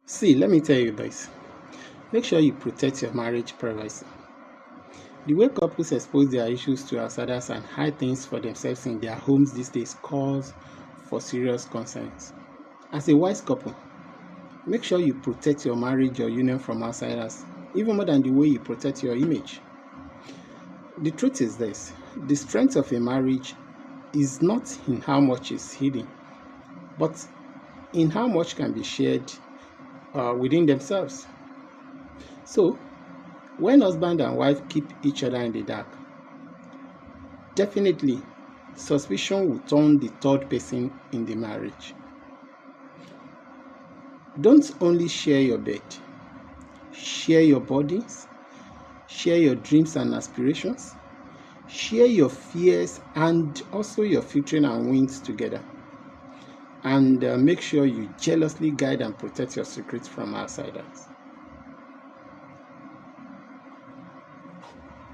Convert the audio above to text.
See, let me tell you this. Make sure you protect your marriage privacy. The way couples expose their issues to outsiders and hide things for themselves in their homes these days calls for serious concerns. As a wise couple, make sure you protect your marriage or union from outsiders, even more than the way you protect your image. The truth is this: the strength of a marriage is not in how much is hidden, but in how much can be shared within themselves. So, when husband and wife keep each other in the dark, definitely suspicion will turn the third person in the marriage. Don't only share your bed, share your bodies, share your dreams and aspirations, share your fears and also your future and wings together. And make sure you jealously guide and protect your secrets from outsiders.